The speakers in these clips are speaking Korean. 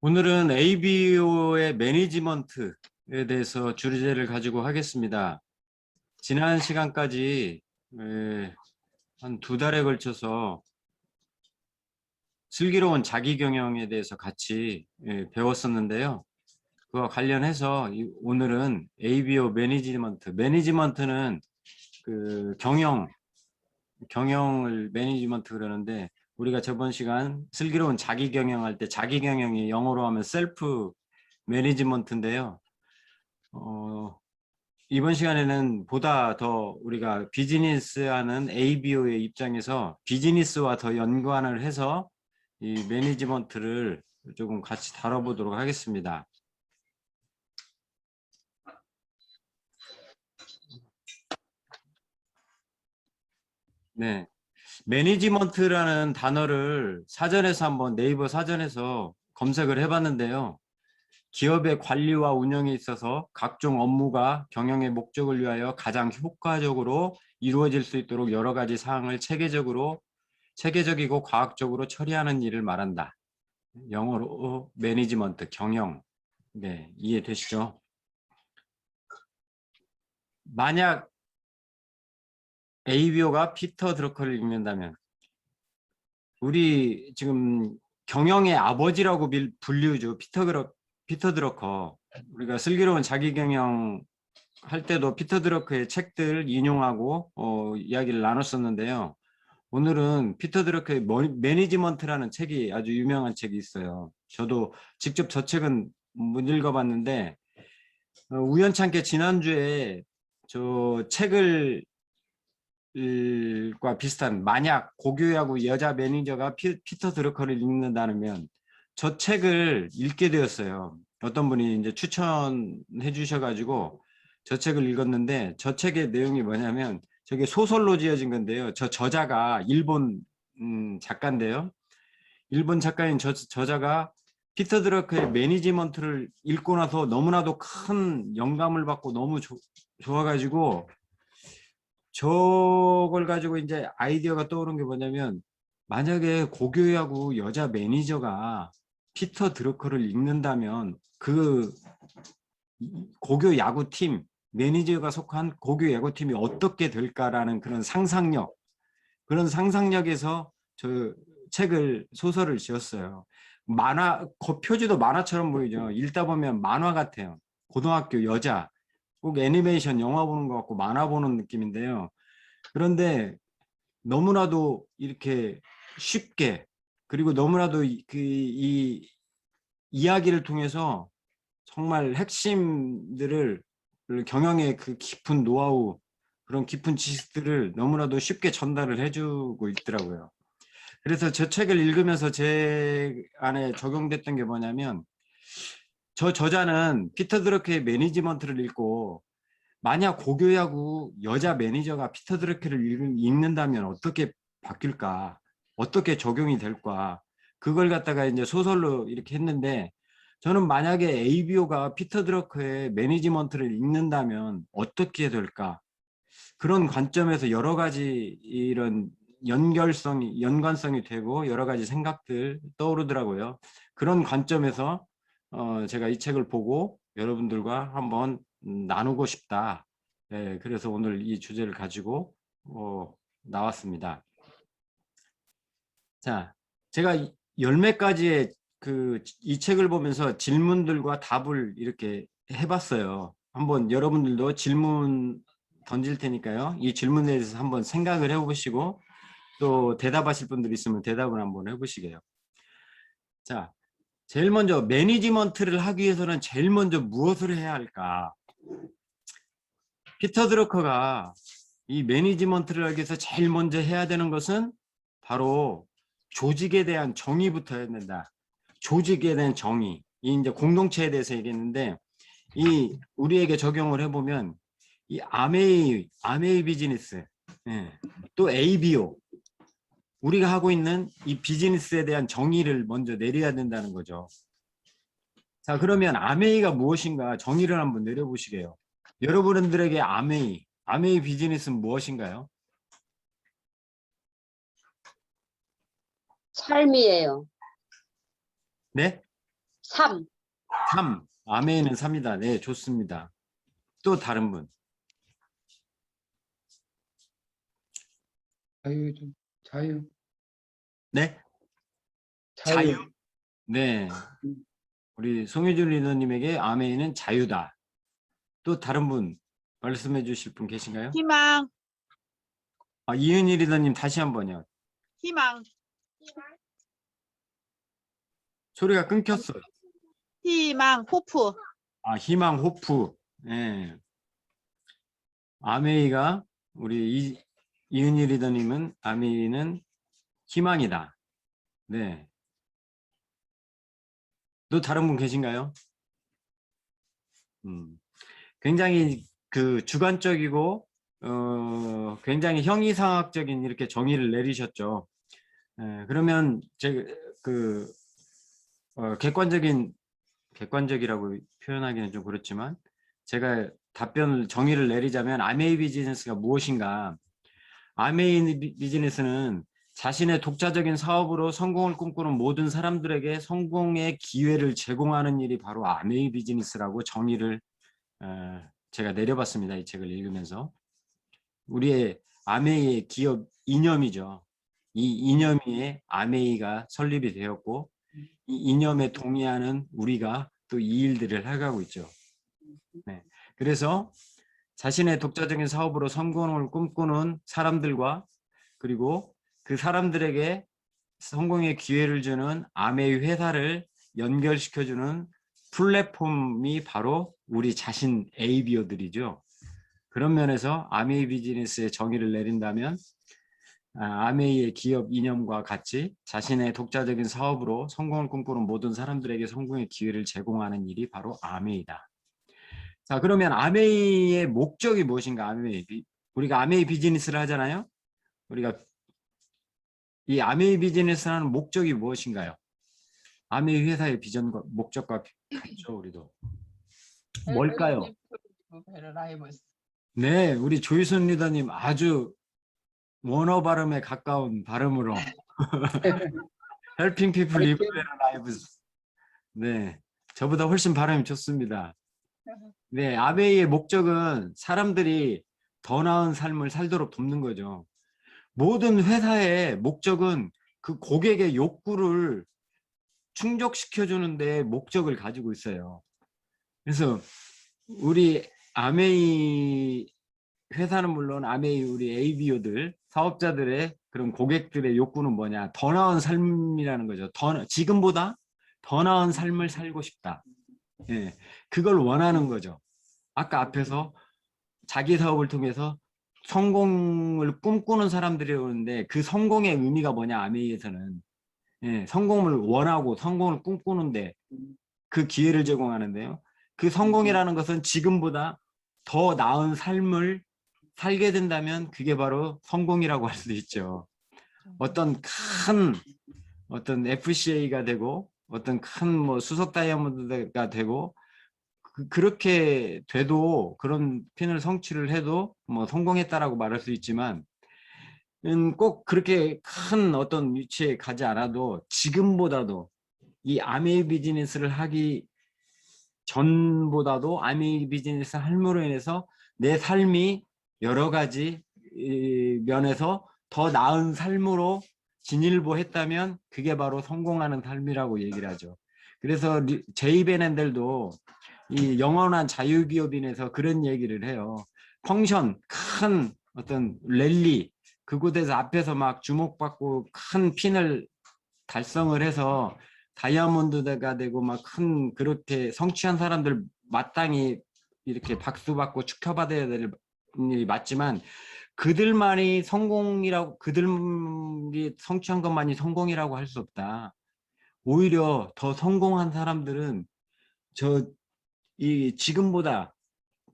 오늘은 ABO의 매니지먼트에 대해서 주제를 가지고 하겠습니다. 지난 시간까지 한 2달에 걸쳐서 슬기로운 자기경영에 대해서 같이 배웠었는데요. 그와 관련해서 오늘은 ABO 매니지먼트는 그 경영을 매니지먼트 그러는데, 우리가 저번 시간 슬기로운 자기 경영할 때 자기 경영이 영어로 하면 셀프 매니지먼트인데요. 이번 시간에는 보다 더 우리가 비즈니스하는 ABO의 입장에서 비즈니스와 더 연관을 해서 이 매니지먼트를 조금 같이 다뤄보도록 하겠습니다. 네. 매니지먼트라는 단어를 사전에서 한번 네이버 사전에서 검색을 해봤는데요. 기업의 관리와 운영에 있어서 각종 업무가 경영의 목적을 위하여 가장 효과적으로 이루어질 수 있도록 여러 가지 사항을 체계적이고 과학적으로 처리하는 일을 말한다. 영어로 매니지먼트, 경영. 네, 이해되시죠? 만약 ABO가 피터 드러커를 읽는다면, 우리 지금 경영의 아버지라고 불리우죠. 피터 드러커. 우리가 슬기로운 자기경영 할 때도 피터 드러커의 책들 인용하고 이야기를 나눴었는데요. 오늘은 피터 드러커의 매니지먼트라는 책이 아주 유명한 책이 있어요. 저도 직접 저 책은 못 읽어봤는데 우연찮게 지난주에 저 책을 과 비슷한, 만약 고교야구 여자 매니저가 피터 드러커를 읽는다면 저 책을 읽게 되었어요. 어떤 분이 이제 추천해 주셔가지고 저 책을 읽었는데, 저 책의 내용이 뭐냐면, 저게 소설로 지어진 건데요. 저 저자가 일본 작가인데요. 일본 작가인 저자가 피터 드러커의 매니지먼트를 읽고 나서 너무나도 큰 영감을 받고 너무 좋아가지고 저걸 가지고 이제 아이디어가 떠오른 게 뭐냐면, 만약에 고교야구 여자 매니저가 피터 드러커를 읽는다면 그 고교 야구팀 매니저가 속한 고교 야구팀이 어떻게 될까라는 그런 상상력에서 저 소설을 지었어요. 표지도 만화처럼 보이죠. 읽다 보면 만화 같아요. 고등학교 여자, 꼭 애니메이션 영화 보는 것 같고 만화 보는 느낌인데요. 그런데 너무나도 이렇게 쉽게, 그리고 너무나도 이 이야기를 통해서 정말 핵심들을, 경영의 그 깊은 노하우, 그런 깊은 지식들을 너무나도 쉽게 전달을 해주고 있더라고요. 그래서 저 책을 읽으면서 제 안에 적용됐던 게 뭐냐면, 저 저자는 피터 드러커의 매니지먼트를 읽고, 만약 고교야구 여자 매니저가 피터 드러커를 읽는다면 어떻게 바뀔까? 어떻게 적용이 될까? 그걸 갖다가 이제 소설로 이렇게 했는데, 저는 만약에 ABO가 피터 드러커의 매니지먼트를 읽는다면 어떻게 될까? 그런 관점에서 여러 가지 이런 연관성이 되고 여러 가지 생각들 떠오르더라고요. 그런 관점에서 제가 이 책을 보고 여러분들과 한번 나누고 싶다. 예, 그래서 오늘 이 주제를 가지고 나왔습니다. 자, 제가 열 몇 가지의 이 책을 보면서 질문들과 답을 이렇게 해봤어요. 한번 여러분들도 질문 던질 테니까요. 이 질문에 대해서 한번 생각을 해보시고, 또 대답하실 분들 있으면 대답을 한번 해보시게요. 자, 제일 먼저 매니지먼트를 하기 위해서는 제일 먼저 무엇을 해야 할까? 피터 드러커가 이 매니지먼트를 하기 위해서 제일 먼저 해야 되는 것은 바로 조직에 대한 정의부터 해야 된다. 조직에 대한 정의. 이 이제 공동체에 대해서 얘기했는데, 이 우리에게 적용을 해보면 이 아메이 비즈니스, 예, 또 ABO, 우리가 하고 있는 이 비즈니스에 대한 정의를 먼저 내려야 된다는 거죠. 자, 그러면 아메이가 무엇인가 정의를 한번 내려보시게요. 여러분들에게 아메이 비즈니스는 무엇인가요? 삶이에요. 네? 3. 3. 아메이는 3이다. 네, 좋습니다. 또 다른 분. 자유. 네? 자유. 네. 우리 송혜준 리더님에게 아메이는 자유다. 또 다른 분 말씀해 주실 분 계신가요? 희망. 이은희 리더님 다시 한번요. 희망. 소리가 끊겼어요. 희망. 호프. 희망, 호프. 네. 아메이가 우리 이은희 리더님은 아메이는 희망이다. 네. 또 다른 분 계신가요? 굉장히 그 주관적이고 굉장히 형이상학적인 이렇게 정의를 내리셨죠. 그러면 객관적이라고 표현하기는 좀 그렇지만 제가 정의를 내리자면 아메이 비즈니스가 무엇인가? 아메이 비즈니스는 자신의 독자적인 사업으로 성공을 꿈꾸는 모든 사람들에게 성공의 기회를 제공하는 일이 바로 아메이 비즈니스라고 정의를 제가 내려봤습니다. 이 책을 읽으면서. 우리의 아메이의 기업 이념이죠. 이 이념에 아메이가 설립이 되었고 이 이념에 동의하는 우리가 또 이 일들을 해가고 있죠. 네. 그래서 자신의 독자적인 사업으로 성공을 꿈꾸는 사람들과 그리고 그 사람들에게 성공의 기회를 주는 아메이 회사를 연결시켜주는 플랫폼이 바로 우리 자신 ABO들이죠. 그런 면에서 아메이 비즈니스의 정의를 내린다면 아메이의 기업 이념과 같이 자신의 독자적인 사업으로 성공을 꿈꾸는 모든 사람들에게 성공의 기회를 제공하는 일이 바로 아메이다. 자, 그러면 아메이의 목적이 무엇인가? 우리가 아메이 비즈니스를 하잖아요. 우리가 이 아메이 비즈니스라는 목적이 무엇인가요? 아메이 회사의 비전과 목적과 같죠, 우리도. 뭘까요? 네, 우리 조희순 리더님 아주 원어 발음에 가까운 발음으로 Helping people live better lives. 네, 저보다 훨씬 발음이 좋습니다. 네, 아메이의 목적은 사람들이 더 나은 삶을 살도록 돕는 거죠. 모든 회사의 목적은 그 고객의 욕구를 충족시켜주는데 목적을 가지고 있어요. 그래서 우리 아메이 회사는 물론 아메이 우리 ABO들 사업자들의 그런 고객들의 욕구는 뭐냐? 더 나은 삶이라는 거죠. 지금보다 더 나은 삶을 살고 싶다. 예, 그걸 원하는 거죠. 아까 앞에서 자기 사업을 통해서 성공을 꿈꾸는 사람들이 오는데 그 성공의 의미가 뭐냐? 아메이에서는 성공을 원하고 성공을 꿈꾸는데 그 기회를 제공하는데요. 그 성공이라는 것은 지금보다 더 나은 삶을 살게 된다면 그게 바로 성공이라고 할 수 있죠. 어떤 FCA가 되고 어떤 큰 뭐 수석 다이아몬드가 되고 그렇게 돼도 그런 핀을 성취를 해도 뭐 성공했다라고 말할 수 있지만 꼭 그렇게 큰 어떤 위치에 가지 않아도 지금보다도 이 아메이 비즈니스를 하기 전보다도 아메이 비즈니스 할므로 인해서 내 삶이 여러 가지 면에서 더 나은 삶으로 진일보했다면 그게 바로 성공하는 삶이라고 얘기를 하죠. 그래서 제이 베넨델도 이 영원한 자유기업인에서 그런 얘기를 해요. 펑션, 큰 어떤 랠리, 그곳에서 앞에서 막 주목받고 큰 핀을 달성을 해서 다이아몬드가 되고 막 큰 그렇게 성취한 사람들 마땅히 이렇게 박수받고 축하받아야 될 일이 맞지만 그들만이 성공이라고 그들이 성취한 것만이 성공이라고 할 수 없다. 오히려 더 성공한 사람들은 지금보다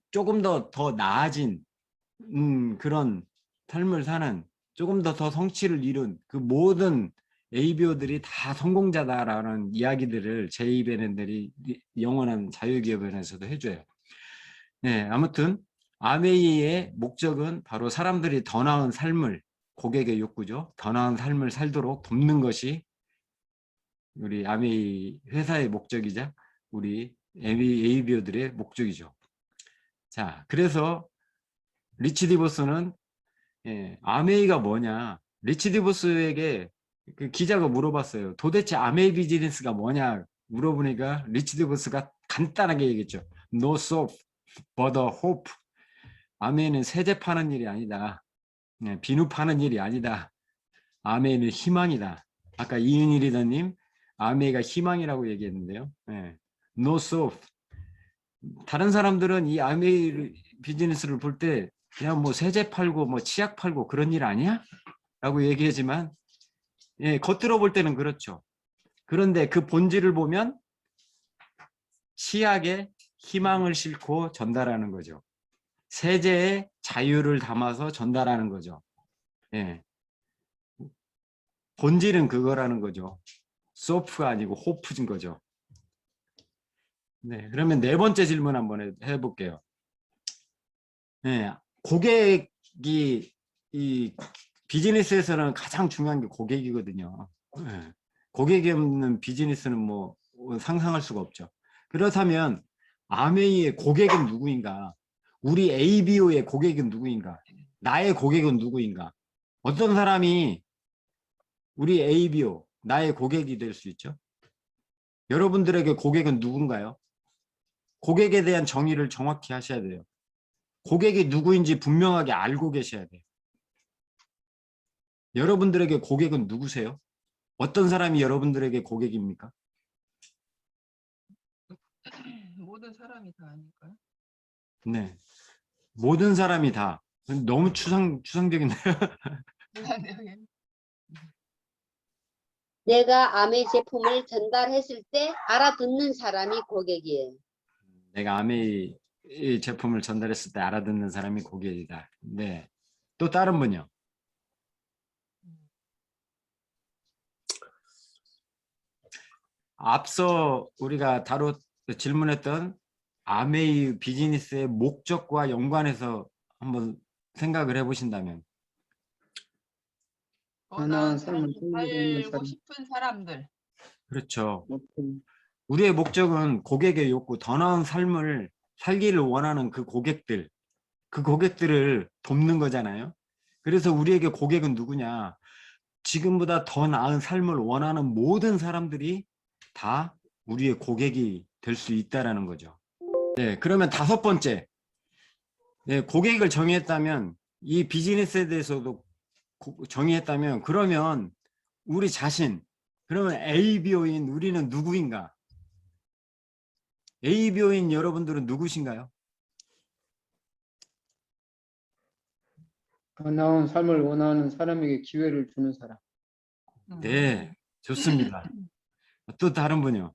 조금 더 나아진 그런 삶을 사는 조금 더 성취를 이룬 그 모든 ABO들이 다 성공자다라는 이야기들을 제이 베넨델이 영원한 자유기업연에서도 해줘요. 네, 아무튼 아메이의 목적은 바로 사람들이 더 나은 삶을 고객의 욕구죠. 더 나은 삶을 살도록 돕는 것이 우리 아메이 회사의 목적이자 우리 ABO들의 목적이죠. 자, 그래서 리치 디보스는 아메이가 뭐냐? 리치 디보스에게 그 기자가 물어봤어요. 도대체 아메이 비즈니스가 뭐냐? 물어보니까 리치 디보스가 간단하게 얘기했죠. No soap, but a hope. 아메이는 세제 파는 일이 아니다. 비누 파는 일이 아니다. 아메이는 희망이다. 아까 이은희 리더님 아메이가 희망이라고 얘기했는데요. No soap. 다른 사람들은 이 아메이 비즈니스를 볼 때 그냥 뭐 세제 팔고 뭐 치약 팔고 그런 일 아니야? 라고 얘기하지만 겉으로 볼 때는 그렇죠. 그런데 그 본질을 보면 치약에 희망을 싣고 전달하는 거죠. 세제에 자유를 담아서 전달하는 거죠. 본질은 그거라는 거죠. 소프가 아니고 호프인 거죠. 네, 그러면 네 번째 질문 한번 해볼게요. 고객이 이 비즈니스에서는 가장 중요한 게 고객이거든요. 고객이 없는 비즈니스는 뭐 상상할 수가 없죠. 그렇다면 아메이의 고객은 누구인가? 우리 ABO의 고객은 누구인가? 나의 고객은 누구인가? 어떤 사람이 우리 ABO, 나의 고객이 될 수 있죠? 여러분들에게 고객은 누군가요? 고객에 대한 정의를 정확히 하셔야 돼요. 고객이 누구인지 분명하게 알고 계셔야 돼요. 여러분들에게 고객은 누구세요? 어떤 사람이 여러분들에게 고객입니까? 모든 사람이 다 아닐까요? 네. 모든 사람이 다. 너무 추상적인데요. 내가 아메이 제품을 전달했을 때 알아듣는 사람이 고객이에요. 내가 아메이 제품을 전달했을 때 알아듣는 사람이 고객이다. 네. 또 다른 분요. 앞서 우리가 질문했던 아메이 비즈니스의 목적과 연관해서 한번 생각을 해보신다면. 나은 삶을 살고 살고 싶은 사람들. 그렇죠. 우리의 목적은 고객의 욕구, 더 나은 삶을 살기를 원하는 그 고객들을 돕는 거잖아요. 그래서 우리에게 고객은 누구냐? 지금보다 더 나은 삶을 원하는 모든 사람들이 다 우리의 고객이 될 수 있다라는 거죠. 네, 그러면 다섯 번째, 고객을 정의했다면, 이 비즈니스에 대해서도 정의했다면, 그러면 우리 자신, 그러면 ABO인 우리는 누구인가? ABO인 여러분들은 누구신가요? 더 나은 삶을 원하는 사람에게 기회를 주는 사람. 네, 좋습니다. 또 다른 분요.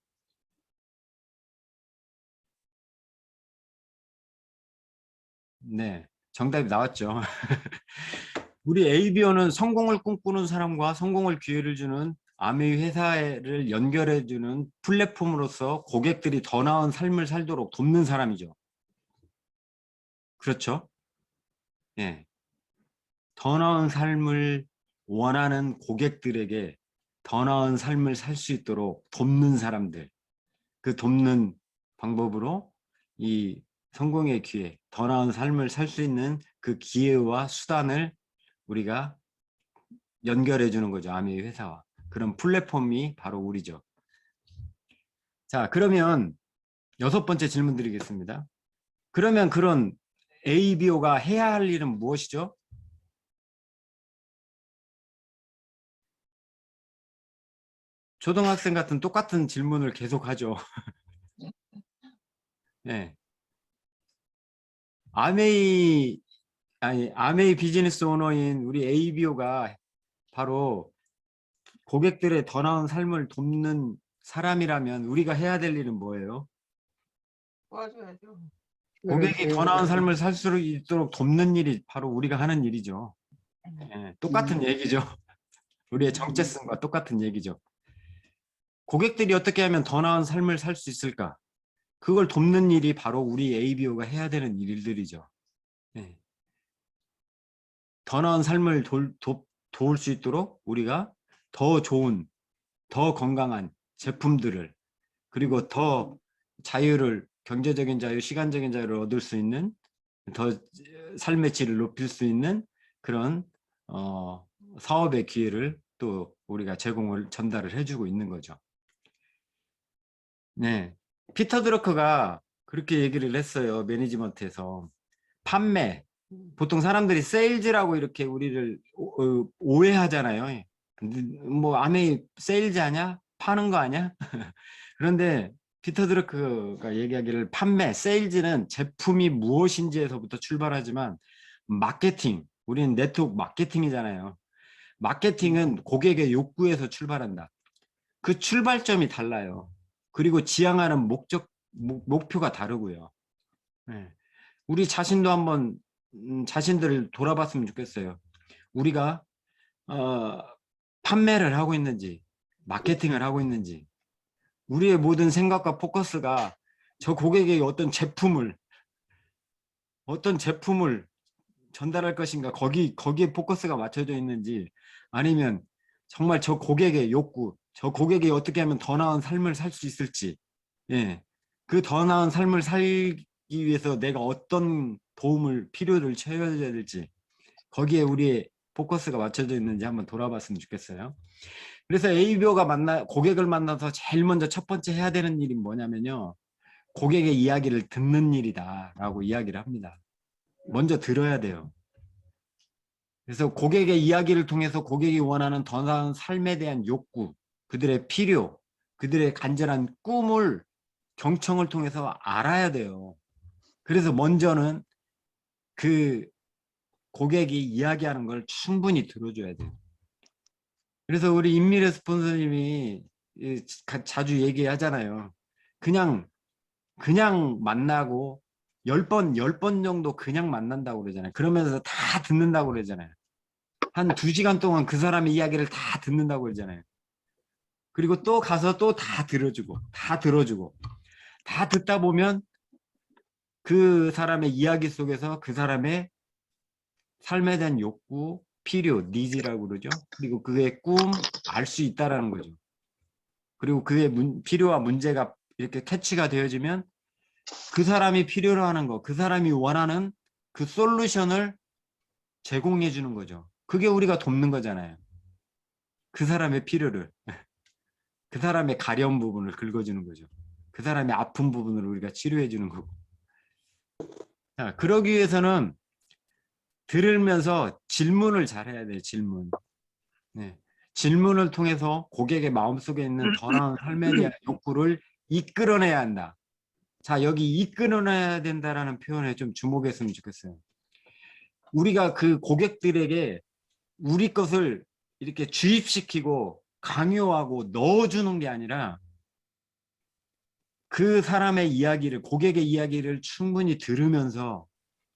네, 정답이 나왔죠. 우리 ABO는 성공을 꿈꾸는 사람과 성공을 기회를 주는 아메이 회사를 연결해주는 플랫폼으로서 고객들이 더 나은 삶을 살도록 돕는 사람이죠. 그렇죠? 예. 더 나은 삶을 원하는 고객들에게 더 나은 삶을 살 수 있도록 돕는 사람들. 그 돕는 방법으로 이 성공의 기회, 더 나은 삶을 살 수 있는 그 기회와 수단을 우리가 연결해 주는 거죠. 아메이 회사와. 그런 플랫폼이 바로 우리죠. 자, 그러면 여섯 번째 질문 드리겠습니다. 그러면 그런 ABO가 해야 할 일은 무엇이죠? 초등학생 같은 똑같은 질문을 계속하죠. 네. 아메이 비즈니스 오너인 우리 ABO가 바로 고객들의 더 나은 삶을 돕는 사람이라면 우리가 해야 될 일은 뭐예요? 도와줘야죠. 고객이 더 나은 삶을 살 수 있도록 돕는 일이 바로 우리가 하는 일이죠. 똑같은 얘기죠. 우리의 정체성과 똑같은 얘기죠. 고객들이 어떻게 하면 더 나은 삶을 살 수 있을까? 그걸 돕는 일이 바로 우리 ABO가 해야 되는 일들이죠. 더 나은 삶을 도울 수 있도록 우리가 더 좋은, 더 건강한, 제품들을, 그리고 더 자유를, 경제적인 자유, 시간적인 자유를 얻을 수 있는, 더 삶의 질을 높일 수 있는 그런 사업의 기회를 또 우리가 전달을 해주고 있는 거죠. 네, 피터 드러커가 그렇게 얘기를 했어요. 매니지먼트에서 판매, 보통 사람들이 세일즈라고 이렇게 우리를 오해하잖아요. 뭐 아메이 세일즈 아냐? 파는 거 아냐? 그런데 피터 드러커가 얘기하기를 판매, 세일즈는 제품이 무엇인지에서부터 출발하지만 마케팅, 우리는 네트워크 마케팅이잖아요. 마케팅은 고객의 욕구에서 출발한다. 그 출발점이 달라요. 그리고 지향하는 목표가 다르고요. 네. 우리 자신도 한번 자신들을 돌아봤으면 좋겠어요. 우리가 판매를 하고 있는지, 마케팅을 하고 있는지, 우리의 모든 생각과 포커스가 저 고객에게 어떤 제품을 전달할 것인가, 거기에 포커스가 맞춰져 있는지, 아니면 정말 저 고객의 욕구, 저 고객이 어떻게 하면 더 나은 삶을 살 수 있을지, 예, 그 더 나은 삶을 살기 위해서 내가 어떤 필요를 채워줘야 될지, 거기에 우리의 포커스가 맞춰져 있는지 한번 돌아봤으면 좋겠어요. 그래서 ABO가 고객을 만나서 제일 먼저 첫 번째 해야 되는 일이 뭐냐면요, 고객의 이야기를 듣는 일이다라고 이야기를 합니다. 먼저 들어야 돼요. 그래서 고객의 이야기를 통해서 고객이 원하는 더 나은 삶에 대한 욕구, 그들의 필요, 그들의 간절한 꿈을 경청을 통해서 알아야 돼요. 그래서 먼저는 그 고객이 이야기하는 걸 충분히 들어줘야 돼요. 그래서 우리 임미래 스폰서님이 자주 얘기하잖아요. 그냥 만나고 10번 정도 그냥 만난다고 그러잖아요. 그러면서 다 듣는다고 그러잖아요. 한 2시간 동안 그 사람의 이야기를 다 듣는다고 그러잖아요. 그리고 또 가서 또 다 들어주고 다 듣다 보면 그 사람의 이야기 속에서 그 사람의 삶에 대한 욕구, 필요, 니즈라고 그러죠. 그리고 그의 꿈 알 수 있다라는 거죠. 그리고 그의 필요와 문제가 이렇게 캐치가 되어지면 그 사람이 필요로 하는 거, 그 사람이 원하는 그 솔루션을 제공해 주는 거죠. 그게 우리가 돕는 거잖아요. 그 사람의 필요를, 그 사람의 가려운 부분을 긁어주는 거죠. 그 사람의 아픈 부분을 우리가 치료해 주는 거고. 자, 그러기 위해서는 들으면서 질문을 잘 해야 돼요. 질문. 네. 질문을 통해서 고객의 마음속에 있는 더 나은 삶에 대한 욕구를 이끌어내야 한다. 자, 여기 이끌어내야 된다라는 표현에 좀 주목했으면 좋겠어요. 우리가 그 고객들에게 우리 것을 이렇게 주입시키고 강요하고 넣어주는 게 아니라 그 사람의 이야기를, 고객의 이야기를 충분히 들으면서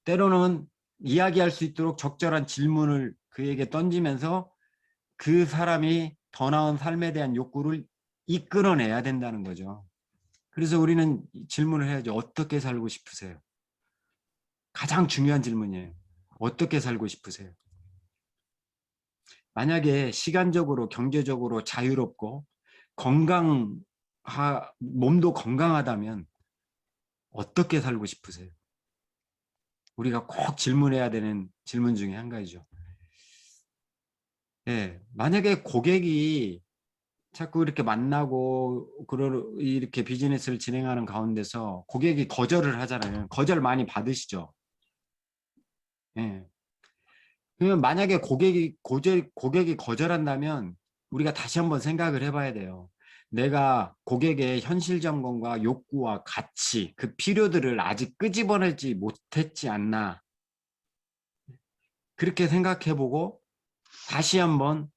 때로는 이야기할 수 있도록 적절한 질문을 그에게 던지면서 그 사람이 더 나은 삶에 대한 욕구를 이끌어내야 된다는 거죠. 그래서 우리는 질문을 해야죠. 어떻게 살고 싶으세요? 가장 중요한 질문이에요. 어떻게 살고 싶으세요? 만약에 시간적으로, 경제적으로 자유롭고 몸도 건강하다면 어떻게 살고 싶으세요? 우리가 꼭 질문해야 되는 질문 중에 한 가지죠. 예, 만약에 고객이 자꾸 이렇게 만나고 이렇게 비즈니스를 진행하는 가운데서 고객이 거절을 하잖아요. 거절 많이 받으시죠? 예. 그러면 만약에 고객이 거절한다면 우리가 다시 한번 생각을 해봐야 돼요. 내가 고객의 현실 점검과 욕구와 가치, 그 필요들을 아직 끄집어내지 못했지 않나. 그렇게 생각해보고 다시 한번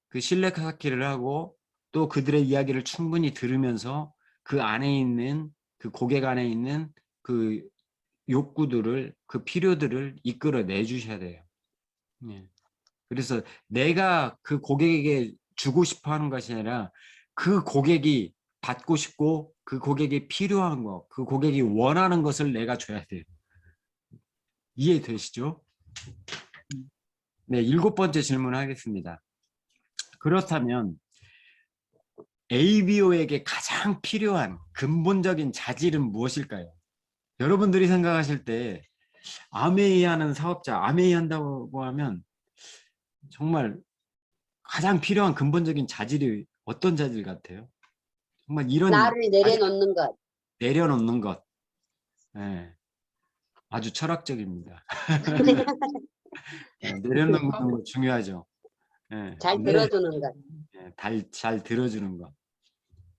그 신뢰 쌓기를 하고 또 그들의 이야기를 충분히 들으면서 그 안에 있는, 그 고객 안에 있는 그 욕구들을, 그 필요들을 이끌어내 주셔야 돼요. 예. 그래서 내가 그 고객에게 주고 싶어 하는 것이 아니라 그 고객이 받고 싶고 그 고객이 필요한 거, 그 고객이 원하는 것을 내가 줘야 돼요. 이해되시죠? 네, 7번째 질문 하겠습니다. 그렇다면 ABO에게 가장 필요한 근본적인 자질은 무엇일까요? 여러분들이 생각하실 때 아메이 하는 사업자, 아메이 한다고 하면 정말 가장 필요한 근본적인 자질이 어떤 자질 같아요? 정말 이런 나를 내려놓는 것. 내려놓는 것. 예, 아주 철학적입니다. 내려놓는 거 중요하죠. 예, 잘 들어주는 것. 잘 들어주는 것.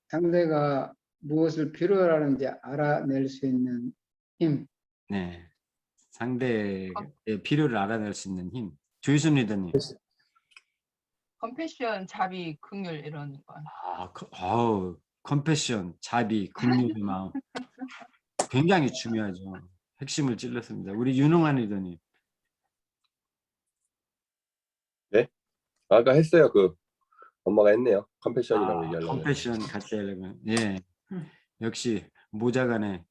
상대가 무엇을 필요로 하는지 알아낼 수 있는 힘. 네, 상대의 필요를 알아낼 수 있는 힘. 조희순 리더님. 컴패션, 자비, 긍휼 이런 거. 컴패션, 자비, 긍휼의 마음. 굉장히 중요하죠. 핵심을 찔렀습니다. 우리 윤홍한 리더님. 아까 했어요. 그 엄마가 했네요. 컴패션이라고 얘기하려고. 컴패션 같이 하려면. 예. 역시 모자간에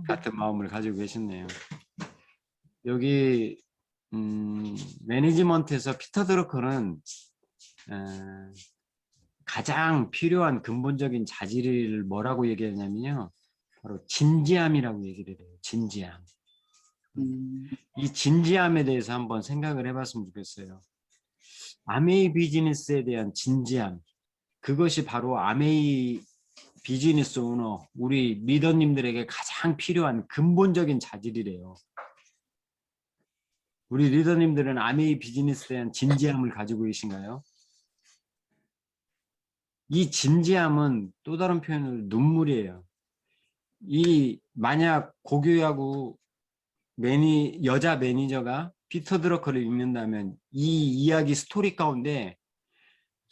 같은 마음을 가지고 계셨네요. 여기 매니지먼트에서 피터 드러커는 가장 필요한 근본적인 자질을 뭐라고 얘기하냐면요. 바로 진지함이라고 얘기를 해요. 진지함. 이 진지함에 대해서 한번 생각을 해봤으면 좋겠어요. 아메이 비즈니스에 대한 진지함. 그것이 바로 아메이 비즈니스 오너, 우리 리더님들에게 가장 필요한 근본적인 자질이래요. 우리 리더님들은 아메이 비즈니스에 대한 진지함을 가지고 계신가요? 이 진지함은 또 다른 표현으로 눈물이에요. 이 만약 고교야구 여자 매니저가 피터 드러커를 읽는다면 이 이야기 스토리 가운데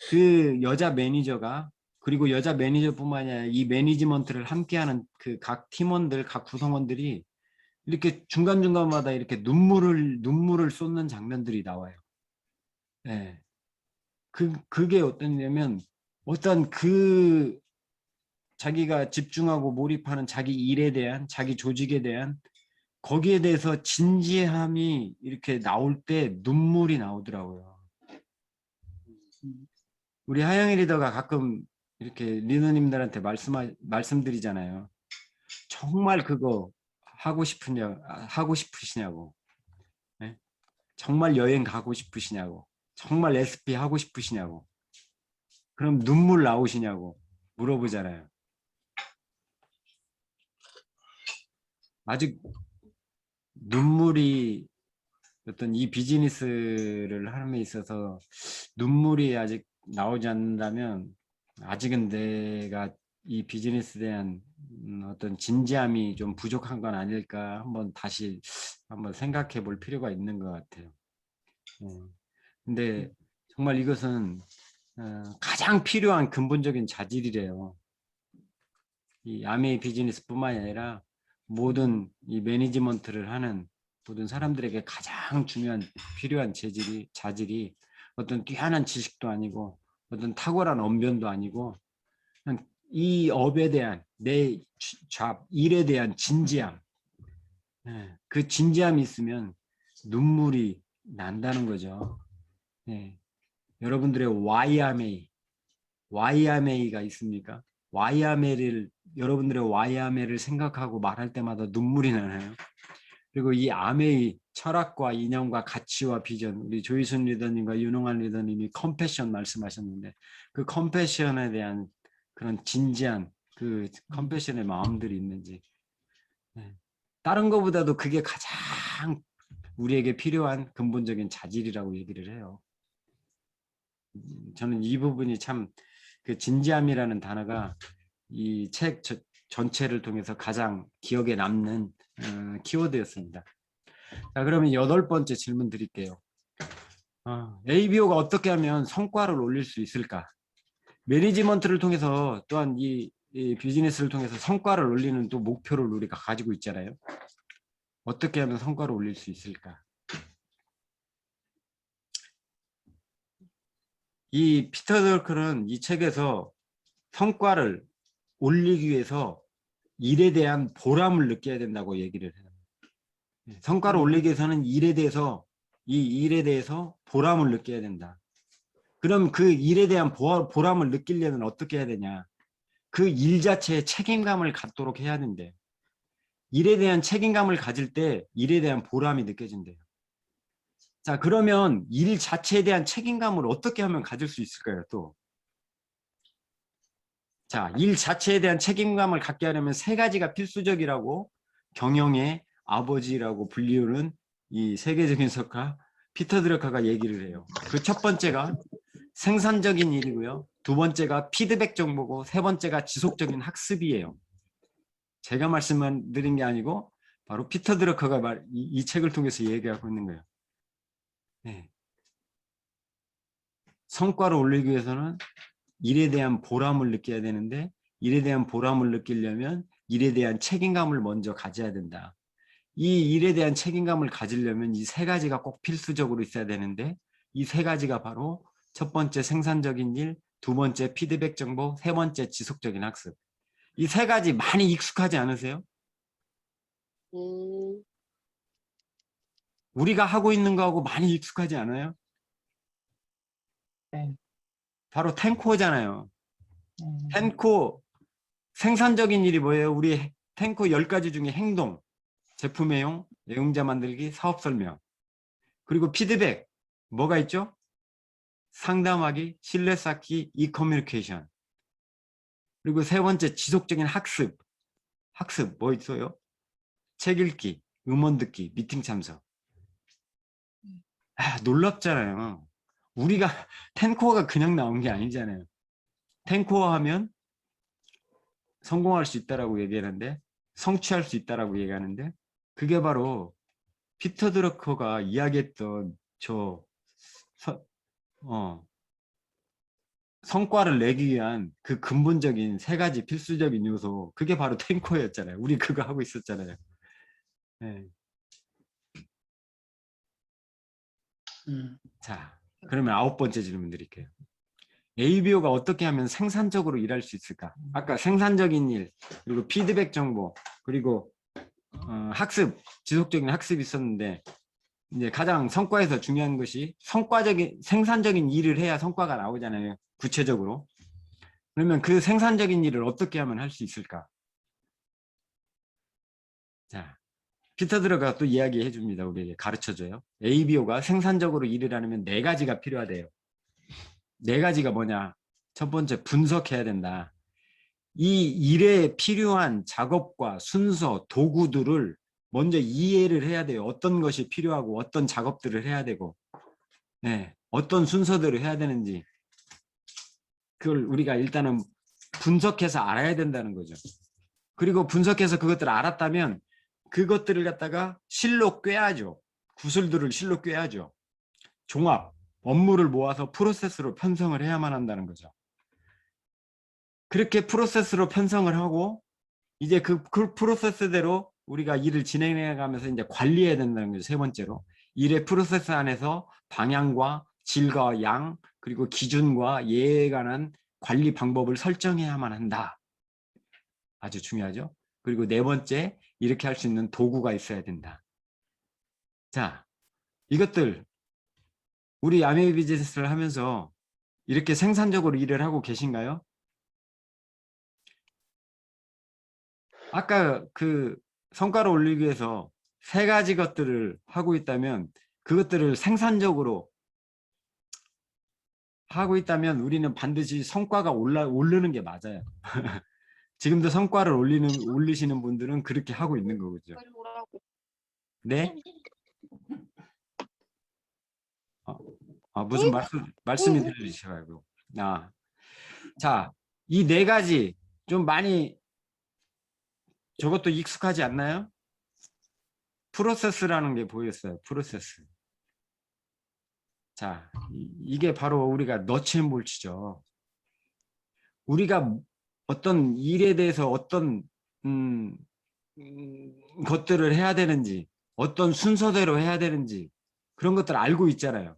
그 여자 매니저가 그리고 여자 매니저뿐만 아니라 이 매니지먼트를 함께하는 그 각 팀원들, 각 구성원들이 이렇게 중간중간마다 이렇게 눈물을 쏟는 장면들이 나와요. 네. 그게 어떠냐면 어떤 그 자기가 집중하고 몰입하는 자기 일에 대한, 자기 조직에 대한 거기에 대해서 진지함이 이렇게 나올 때 눈물이 나오더라고요. 우리 하영희 리더가 가끔 이렇게 리더님들한테 말씀드리잖아요. 정말 그거 하고 싶으시냐고. 네? 정말 여행 가고 싶으시냐고. 정말 SP 하고 싶으시냐고. 그럼 눈물 나오시냐고 물어보잖아요. 아직 눈물이 어떤 이 비즈니스를 함에 있어서 눈물이 아직 나오지 않는다면 아직은 내가 이 비즈니스에 대한 어떤 진지함이 좀 부족한 건 아닐까 다시 한번 생각해 볼 필요가 있는 것 같아요. 근데 정말 이것은 가장 필요한 근본적인 자질이래요. 이 아메이 비즈니스뿐만 아니라 모든 이 매니지먼트를 하는 모든 사람들에게 가장 필요한 자질이 어떤 뛰어난 지식도 아니고 어떤 탁월한 언변도 아니고 그냥 이 업에 대한 내 일에 대한 진지함. 그 진지함이 있으면 눈물이 난다는 거죠. 여러분들의 와이아메이가 있습니까? 여러분들의 와이아메이를 생각하고 말할 때마다 눈물이 나나요? 그리고 이 아메이 철학과 이념과 가치와 비전, 우리 조희순 리더님과 윤홍한 리더님이 컴패션 말씀하셨는데 그 컴패션에 대한 그런 진지한 그 컴패션의 마음들이 있는지 다른 것보다도 그게 가장 우리에게 필요한 근본적인 자질이라고 얘기를 해요. 저는 이 부분이 참 그 진지함이라는 단어가 이 책 전체를 통해서 가장 기억에 남는 키워드였습니다. 자, 그러면 8번째 질문 드릴게요. ABO가 어떻게 하면 성과를 올릴 수 있을까? 매니지먼트를 통해서 또한 이 비즈니스를 통해서 성과를 올리는 또 목표를 우리가 가지고 있잖아요. 어떻게 하면 성과를 올릴 수 있을까? 이 피터 드러커는 이 책에서 성과를 올리기 위해서 일에 대한 보람을 느껴야 된다고 얘기를 해요. 성과를 올리기 위해서는 이 일에 대해서 보람을 느껴야 된다. 그럼 그 일에 대한 보람을 느끼려면 어떻게 해야 되냐? 그 일 자체에 책임감을 갖도록 해야 된대. 일에 대한 책임감을 가질 때 일에 대한 보람이 느껴진대요. 자, 그러면 일 자체에 대한 책임감을 어떻게 하면 가질 수 있을까요, 또? 자, 일 자체에 대한 책임감을 갖게 하려면 세 가지가 필수적이라고 경영의 아버지라고 불리우는 이 세계적인 석가 피터 드러커가 얘기를 해요. 그 첫 번째가 생산적인 일이고요. 두 번째가 피드백 정보고 세 번째가 지속적인 학습이에요. 제가 말씀드린 게 아니고 바로 피터 드러커가 이 책을 통해서 얘기하고 있는 거예요. 네. 성과를 올리기 위해서는 일에 대한 보람을 느껴야 되는데 일에 대한 보람을 느끼려면 일에 대한 책임감을 먼저 가져야 된다. 이 일에 대한 책임감을 가지려면 이 세 가지가 꼭 필수적으로 있어야 되는데 이 세 가지가 바로 첫 번째 생산적인 일, 두 번째 피드백 정보, 세 번째 지속적인 학습. 이 세 가지 많이 익숙하지 않으세요? 우리가 하고 있는 거하고 많이 익숙하지 않아요? 네. 바로 텐코잖아요. 텐코 생산적인 일이 뭐예요? 우리 텐코 10가지 중에 행동, 제품 애용, 애용자 만들기, 사업 설명. 그리고 피드백, 뭐가 있죠? 상담하기, 신뢰 쌓기, 이커뮤니케이션. 그리고 세 번째 지속적인 학습. 학습 뭐 있어요? 책 읽기, 음원 듣기, 미팅 참석. 놀랍잖아요. 우리가 텐코어가 그냥 나온 게 아니잖아요. 텐코어 하면 성공할 수 있다라고 얘기하는데 성취할 수 있다라고 얘기하는데 그게 바로 피터 드러커가 이야기했던 성과를 내기 위한 그 근본적인 세 가지 필수적인 요소 그게 바로 텐코어였잖아요. 우리 그거 하고 있었잖아요. 네. 자, 그러면 9번째 질문 드릴게요. ABO가 어떻게 하면 생산적으로 일할 수 있을까? 아까 생산적인 일, 그리고 피드백 정보, 그리고 학습, 지속적인 학습이 있었는데 이제 가장 성과에서 중요한 것이 생산적인 일을 해야 성과가 나오잖아요. 구체적으로. 그러면 그 생산적인 일을 어떻게 하면 할 수 있을까? 자, 피터 드러가 또 이야기해 줍니다. 우리에게 가르쳐줘요. ABO가 생산적으로 일을 하려면 4가지가 필요하대요. 4가지가 뭐냐? 첫 번째, 분석해야 된다. 이 일에 필요한 작업과 순서, 도구들을 먼저 이해를 해야 돼요. 어떤 것이 필요하고 어떤 작업들을 해야 되고 네, 어떤 순서대로 해야 되는지 그걸 우리가 일단은 분석해서 알아야 된다는 거죠. 그리고 분석해서 그것들을 알았다면 그것들을 갖다가 실로 꿰야죠. 구슬들을 실로 꿰야죠. 종합, 업무를 모아서 프로세스로 편성을 해야만 한다는 거죠. 그렇게 프로세스로 편성을 하고 이제 그 프로세스대로 우리가 일을 진행해 가면서 이제 관리해야 된다는 거죠. 세 번째로. 일의 프로세스 안에서 방향과 질과 양 그리고 기준과 예에 관한 관리 방법을 설정해야만 한다. 아주 중요하죠. 그리고 4번째, 이렇게 할 수 있는 도구가 있어야 된다. 자, 이것들 우리 아메이 비즈니스를 하면서 이렇게 생산적으로 일을 하고 계신가요? 아까 그 성과를 올리기 위해서 3가지 것들을 하고 있다면 그것들을 생산적으로 하고 있다면 우리는 반드시 성과가 오르는 게 맞아요. 지금도 성과를 올리시는 분들은 그렇게 하고 있는 거죠. 네? 무슨 말씀이 들리시라고. 자, 이 4가지 좀 많이 저것도 익숙하지 않나요? 프로세스라는 게 보였어요. 프로세스. 자, 이게 바로 우리가 너치앤볼치죠. 우리가 어떤 일에 대해서 어떤 것들을 해야 되는지 어떤 순서대로 해야 되는지 그런 것들 알고 있잖아요.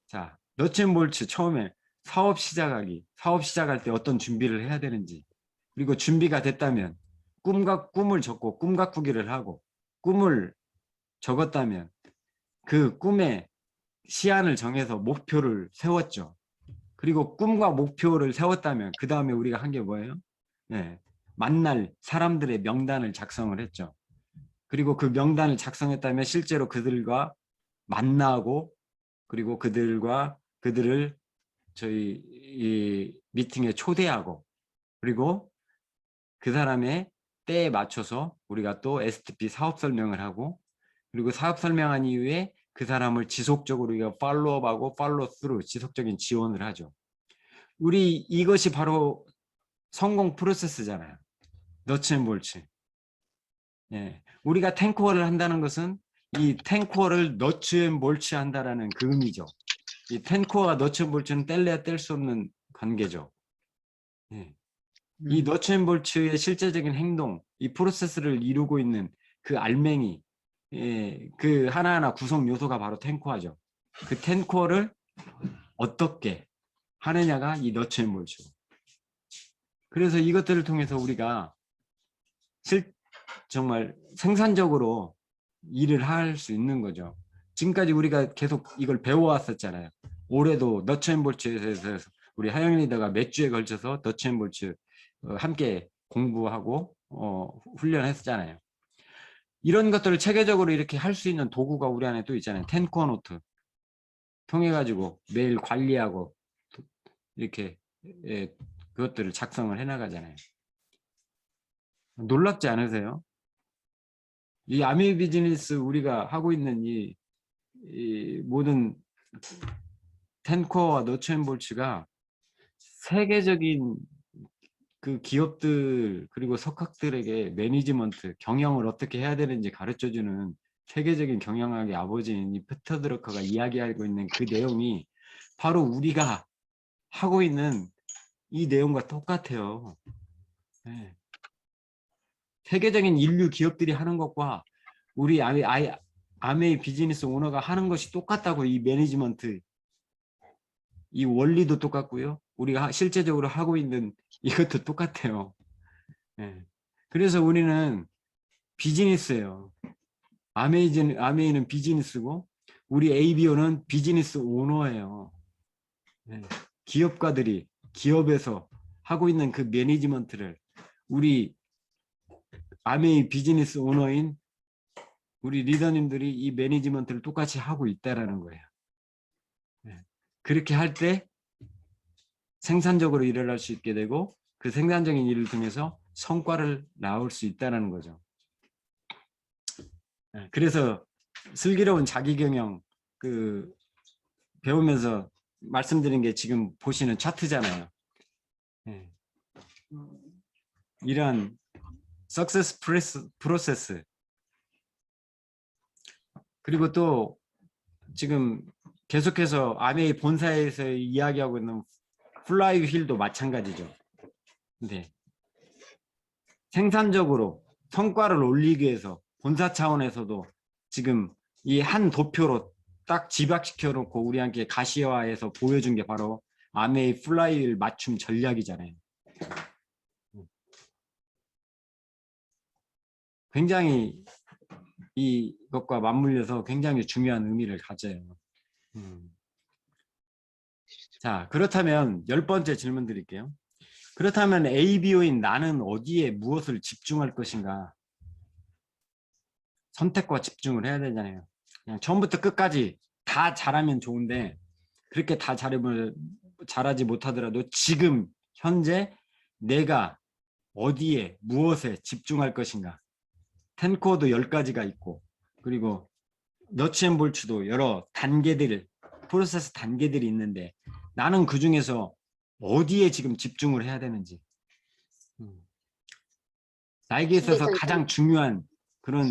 자, 너치앤볼치 처음에 사업 시작할 때 어떤 준비를 해야 되는지 그리고 준비가 됐다면 꿈을 적고 꿈 가꾸기를 하고 꿈을 적었다면 그 꿈에 시안을 정해서 목표를 세웠죠. 그리고 꿈과 목표를 세웠다면 그 다음에 우리가 한 게 뭐예요? 네, 만날 사람들의 명단을 작성을 했죠. 그리고 그 명단을 작성했다면 실제로 그들과 만나고 그리고 그들을 저희 이 미팅에 초대하고 그리고 그 사람의 때에 맞춰서 우리가 또 STP 사업 설명을 하고 그리고 사업 설명한 이후에 그 사람을 지속적으로 우리가 팔로우업하고 팔로우 스루 지속적인 지원을 하죠. 우리 이것이 바로 성공 프로세스잖아요. 너츠 앤 볼츠. 예, 우리가 탱코어를 한다는 것은 이 탱코어를 너츠 앤 볼츠 한다라는 그 의미죠. 이 탱코어와 너츠 앤 볼츠는 뗄래야 뗄 수 없는 관계죠. 예. 이 너츠 앤 볼츠의 실제적인 행동, 이 프로세스를 이루고 있는 그 알맹이, 예, 그 하나하나 구성 요소가 바로 탱코어죠. 그 탱코어를 어떻게 하느냐가 이 너츠 앤 볼츠. 그래서 이것들을 통해서 우리가 정말 생산적으로 일을 할 수 있는 거죠. 지금까지 우리가 계속 이걸 배워왔었잖아요. 올해도 너츠 앤 볼츠에서 우리 하영 리더가 몇 주에 걸쳐서 너츠 앤 볼츠 함께 공부하고 훈련했었잖아요. 이런 것들을 체계적으로 이렇게 할 수 있는 도구가 우리 안에 또 있잖아요. 텐코어 노트 통해 가지고 매일 관리하고 이렇게 그것들을 작성을 해나가잖아요. 놀랍지 않으세요? 이 아메이 비즈니스 우리가 하고 있는 이 모든 텐코어와 너츠 앤 볼츠가 세계적인 그 기업들 그리고 석학들에게 매니지먼트 경영을 어떻게 해야 되는지 가르쳐주는 세계적인 경영학의 아버지인 이 피터 드러커가 이야기하고 있는 그 내용이 바로 우리가 하고 있는 이 내용과 똑같아요. 네. 세계적인 인류 기업들이 하는 것과 우리 아메이 비즈니스 오너가 하는 것이 똑같다고. 이 매니지먼트 이 원리도 똑같고요. 우리가 실제적으로 하고 있는 이것도 똑같아요. 네. 그래서 우리는 비즈니스예요. 아메이는 비즈니스고 우리 ABO는 비즈니스 오너예요. 네. 기업가들이 기업에서 하고 있는 그 매니지먼트를 우리 아메이 비즈니스 오너인 우리 리더님들이 이 매니지먼트를 똑같이 하고 있다라는 거예요. 네. 그렇게 할 때 생산적으로 일을 할 수 있게 되고 그 생산적인 일을 통해서 성과를 나올 수 있다는 거죠. 네. 그래서 슬기로운 자기경영 그 배우면서 말씀드린 게 지금 보시는 차트잖아요. 네. 이런 석세스 프로세스 그리고 또 지금 계속해서 아메이 본사에서 이야기하고 있는 플라이 휠도 마찬가지죠. 근데 생산적으로 성과를 올리기 위해서 본사 차원에서도 지금 이 한 도표로 딱 집약시켜 놓고 우리한테 가시화해서 보여준 게 바로 아메이 플라이 휠 맞춤 전략이잖아요. 굉장히 이것과 맞물려서 굉장히 중요한 의미를 가져요. 자, 그렇다면 10번째 질문 드릴게요. 그렇다면 ABO인 나는 어디에 무엇을 집중할 것인가? 선택과 집중을 해야 되잖아요. 그냥 처음부터 끝까지 다 잘하면 좋은데 그렇게 다 잘하지 못하더라도 지금 현재 내가 어디에 무엇에 집중할 것인가? 텐코어도 10가지가 있고 그리고 너츠 앤 볼츠도 여러 단계들 프로세스 단계들이 있는데 나는 그 중에서 어디에 지금 집중을 해야 되는지 나에게 있어서 가장 중요한 그런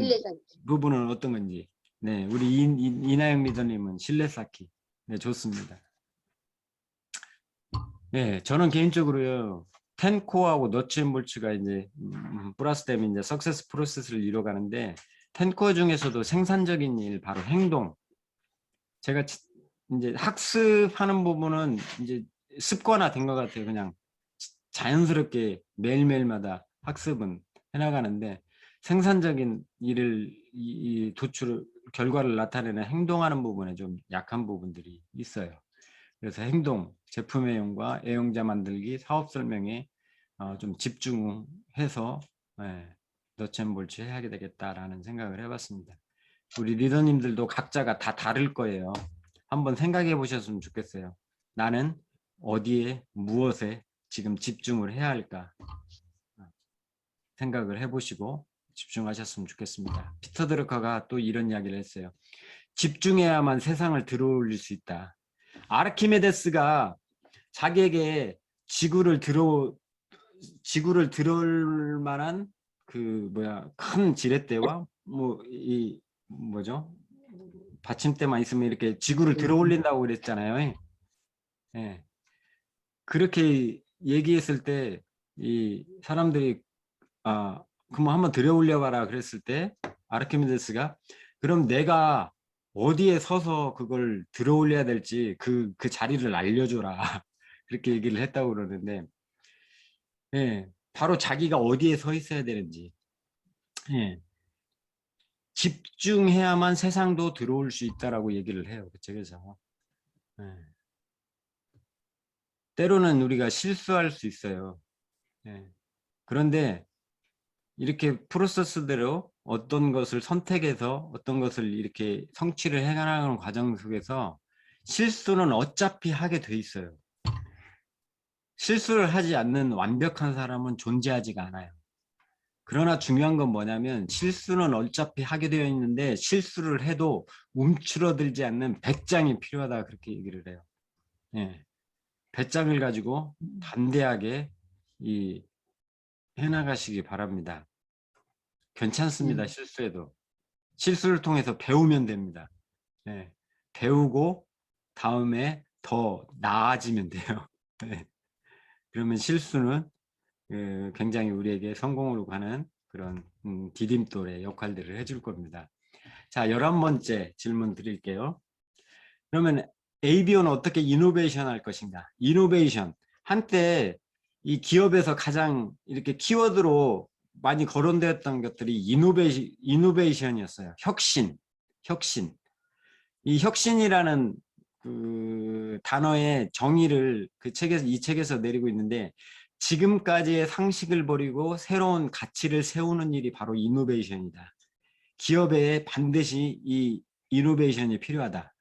부분은 어떤 건지. 네, 우리 이나영 리더님은 신뢰 쌓기. 네, 좋습니다. 네, 저는 개인적으로요 텐코어하고 너츠 앤 볼츠가 이제 플러스 되면 이제 석세스 프로세스를 이뤄가는데 텐코어 중에서도 생산적인 일 바로 행동. 제가 이제 학습하는 부분은 이제 습관화된 것 같아요. 그냥 자연스럽게 매일매일마다 학습은 해나가는데 생산적인 일을 결과를 나타내는 행동하는 부분에 좀 약한 부분들이 있어요. 그래서 행동, 제품 애용과 애용자 만들기, 사업 설명에 좀 집중해서 너챔볼치 해야 되겠다라는 생각을 해봤습니다. 우리 리더님들도 각자가 다 다를 거예요. 한번 생각해 보셨으면 좋겠어요. 나는 어디에 무엇에 지금 집중을 해야 할까 생각을 해보시고 집중하셨으면 좋겠습니다. 피터 드러커가 또 이런 이야기를 했어요. 집중해야만 세상을 들어올릴 수 있다. 아르키메데스가 자기에게 지구를 들어올 만한 큰 지렛대와 받침대만 있으면 이렇게 지구를 들어올린다고 그랬잖아요. 예. 그렇게 얘기했을 때 이 사람들이 그럼 한번 들어올려봐라 그랬을 때 아르키메데스가 그럼 내가 어디에 서서 그걸 들어올려야 될지 그 자리를 알려줘라 그렇게 얘기를 했다고 그러는데 바로 자기가 어디에 서 있어야 되는지 집중해야만 세상도 들어올 수 있다라고 얘기를 해요. 그 책에서. 때로는 우리가 실수할 수 있어요. 그런데 이렇게 프로세스대로 어떤 것을 선택해서 어떤 것을 이렇게 성취를 해나가는 과정 속에서 실수는 어차피 하게 돼 있어요. 실수를 하지 않는 완벽한 사람은 존재하지가 않아요. 그러나 중요한 건 뭐냐면 실수는 어차피 하게 되어 있는데 실수를 해도 움츠러들지 않는 배짱이 필요하다 그렇게 얘기를 해요. 배짱을 가지고 담대하게 해나가시기 바랍니다. 괜찮습니다. 실수해도. 실수를 통해서 배우면 됩니다. 배우고 다음에 더 나아지면 돼요. 그러면 실수는 굉장히 우리에게 성공으로 가는 그런 디딤돌의 역할들을 해줄 겁니다. 자, 11번째 질문 드릴게요. 그러면 ABO는 어떻게 이노베이션 할 것인가? 이노베이션. 한때 이 기업에서 가장 이렇게 키워드로 많이 거론되었던 것들이 이노베이션이었어요. 혁신. 이 혁신이라는 그 단어의 정의를 이 책에서 내리고 있는데 지금까지의 상식을 버리고 새로운 가치를 세우는 일이 바로 이노베이션이다. 기업에 반드시 이 이노베이션이 필요하다.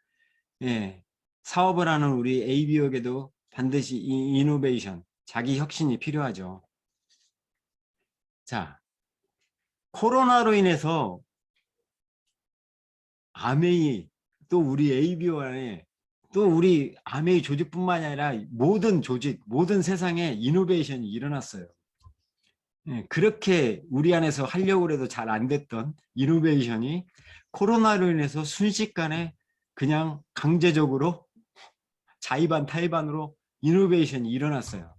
사업을 하는 우리 ABO에게도 반드시 이 이노베이션, 자기 혁신이 필요하죠. 자, 코로나로 인해서 아메이 또 우리 ABO 안에 또 우리 아메이 조직뿐만이 아니라 모든 조직, 모든 세상에 이노베이션이 일어났어요. 그렇게 우리 안에서 하려고 해도 잘 안 됐던 이노베이션이 코로나로 인해서 순식간에 그냥 강제적으로 자의반 타의반으로 이노베이션이 일어났어요.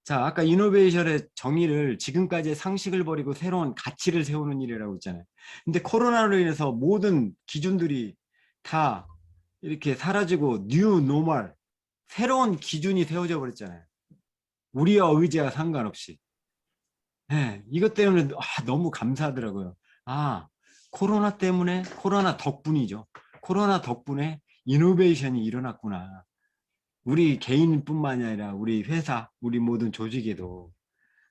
자, 아까 이노베이션의 정의를 지금까지의 상식을 버리고 새로운 가치를 세우는 일이라고 했잖아요. 근데 코로나로 인해서 모든 기준들이 다 이렇게 사라지고 뉴 노멀, 새로운 기준이 세워져 버렸잖아요. 우리와 의지와 상관없이. 이것 때문에 너무 감사하더라고요. 코로나 때문에, 코로나 덕분이죠. 코로나 덕분에 이노베이션이 일어났구나. 우리 개인뿐만이 아니라 우리 회사, 우리 모든 조직에도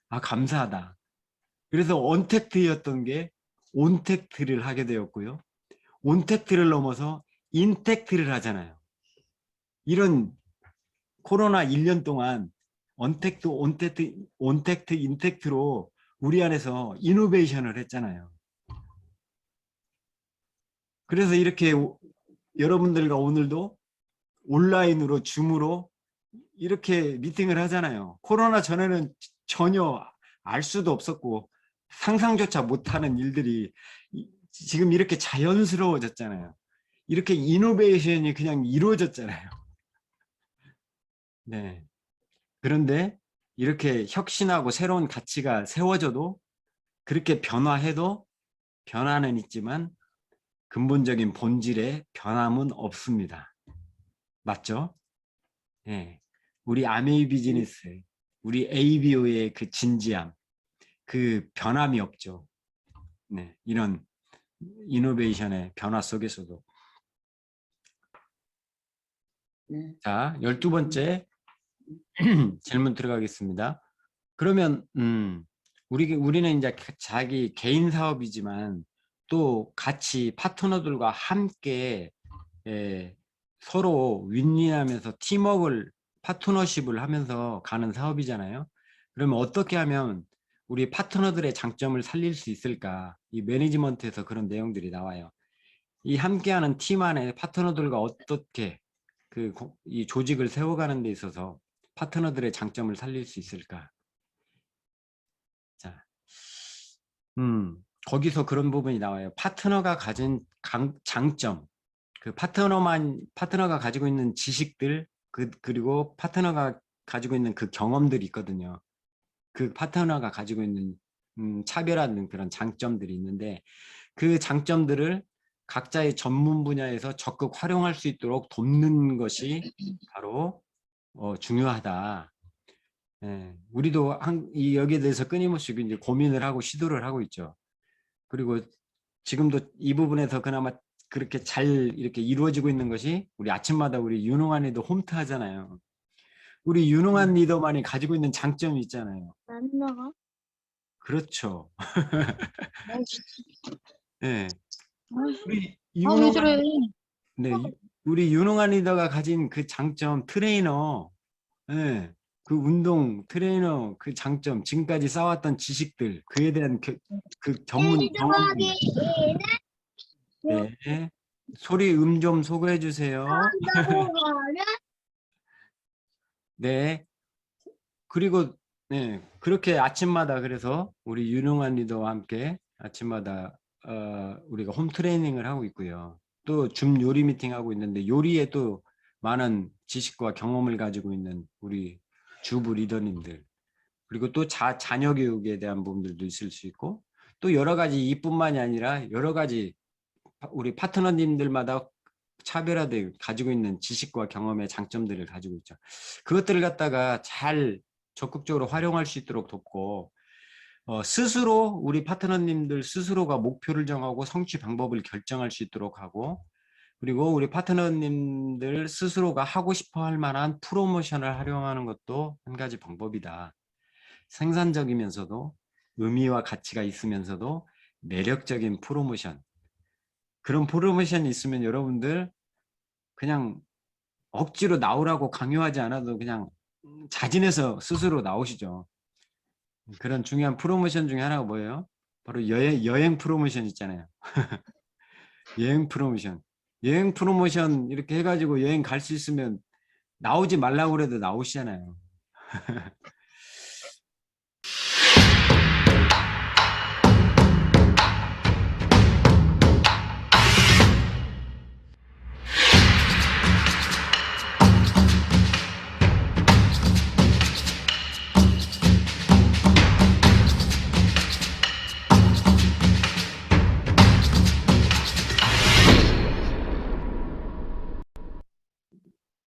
감사하다. 그래서 언택트였던 게 온택트를 하게 되었고요. 온택트를 넘어서 인택트를 하잖아요. 이런 코로나 1년 동안 언택트, 온택트, 인택트로 우리 안에서 이노베이션을 했잖아요. 그래서 이렇게 여러분들과 오늘도 온라인으로 줌으로 이렇게 미팅을 하잖아요. 코로나 전에는 전혀 알 수도 없었고 상상조차 못하는 일들이 지금 이렇게 자연스러워졌잖아요. 이렇게 이노베이션이 그냥 이루어졌잖아요. 그런데 이렇게 혁신하고 새로운 가치가 세워져도 그렇게 변화해도 변화는 있지만 근본적인 본질의 변함은 없습니다. 맞죠? 우리 아메이 비즈니스, 우리 ABO의 그 진지함, 그 변함이 없죠. 이런 이노베이션의 변화 속에서도. 네. 자, 12번째 질문 들어가겠습니다. 그러면 우리는 이제 자기 개인 사업이지만 또 같이 파트너들과 함께 서로 윈윈하면서 팀워크를 파트너십을 하면서 가는 사업이잖아요. 그러면 어떻게 하면 우리 파트너들의 장점을 살릴 수 있을까? 이 매니지먼트에서 그런 내용들이 나와요. 이 함께하는 팀 안에 파트너들과 어떻게 이 조직을 세워가는 데 있어서 파트너들의 장점을 살릴 수 있을까? 자, 거기서 그런 부분이 나와요. 파트너가 가진 장점, 파트너가 가지고 있는 지식들, 그리고 파트너가 가지고 있는 그 경험들이 있거든요. 그 파트너가 가지고 있는 차별화된 그런 장점들이 있는데 그 장점들을 각자의 전문 분야에서 적극 활용할 수 있도록 돕는 것이 바로 중요하다. 예, 우리도 여기에 대해서 끊임없이 이제 고민을 하고 시도를 하고 있죠. 그리고 지금도 이 부분에서 그나마 그렇게 잘 이렇게 이루어지고 있는 것이 우리 아침마다 우리 유능한 리더 홈트 하잖아요. 우리 유능한 리더만이 가지고 있는 장점이 있잖아요. 그렇죠. 네. 우리 유능한, 네, 우리 유능한 리더가 가진 그 장점, 트레이너, 네, 그 운동 트레이너 그 장점, 지금까지 쌓았던 지식들, 그에 대한 그 전문 경험들. 네. 소리 좀 소개해 주세요. 네. 그리고 네, 그렇게 아침마다 그래서 우리 유능한 리더와 함께 아침마다 우리가 홈 트레이닝을 하고 있고요. 또 줌 요리 미팅 하고 있는데 요리에 또 많은 지식과 경험을 가지고 있는 우리 주부 리더님들, 그리고 또 자녀 교육에 대한 부분들도 있을 수 있고, 또 여러 가지 이뿐만이 아니라 여러 가지 우리 파트너님들마다 차별화되어 가지고 있는 지식과 경험의 장점들을 가지고 있죠. 그것들을 갖다가 잘 적극적으로 활용할 수 있도록 돕고, 스스로 우리 파트너님들 스스로가 목표를 정하고 성취 방법을 결정할 수 있도록 하고, 그리고 우리 파트너님들 스스로가 하고 싶어 할 만한 프로모션을 활용하는 것도 한 가지 방법이다. 생산적이면서도 의미와 가치가 있으면서도 매력적인 프로모션, 그런 프로모션이 있으면 여러분들 그냥 억지로 나오라고 강요하지 않아도 그냥 자진해서 스스로 나오시죠. 그런 중요한 프로모션 중에 하나가 뭐예요? 바로 여행 프로모션 있잖아요. 여행 프로모션. 여행 프로모션 이렇게 해가지고 여행 갈 수 있으면 나오지 말라고 그래도 나오시잖아요.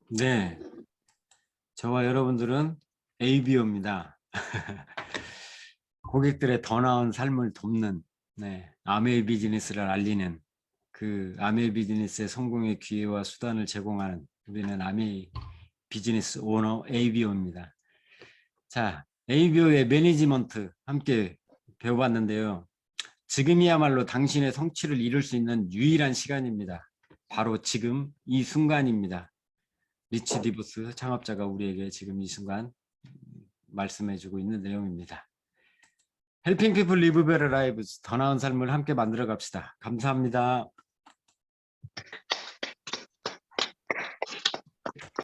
네, 저와 여러분들은 ABO입니다. 고객들의 더 나은 삶을 돕는, 네, 아메이 비즈니스를 알리는, 그 아메이 비즈니스의 성공의 기회와 수단을 제공하는 우리는 아메이 비즈니스 오너 ABO입니다. 자, ABO의 매니지먼트 함께 배워봤는데요. 지금이야말로 당신의 성취를 이룰 수 있는 유일한 시간입니다. 바로 지금 이 순간입니다. 리치 디보스 창업자가 우리에게 지금 이 순간 말씀해주고 있는 내용입니다. 헬핑 피플 리브 베터 라이브스, 더 나은 삶을 함께 만들어 갑시다. 감사합니다.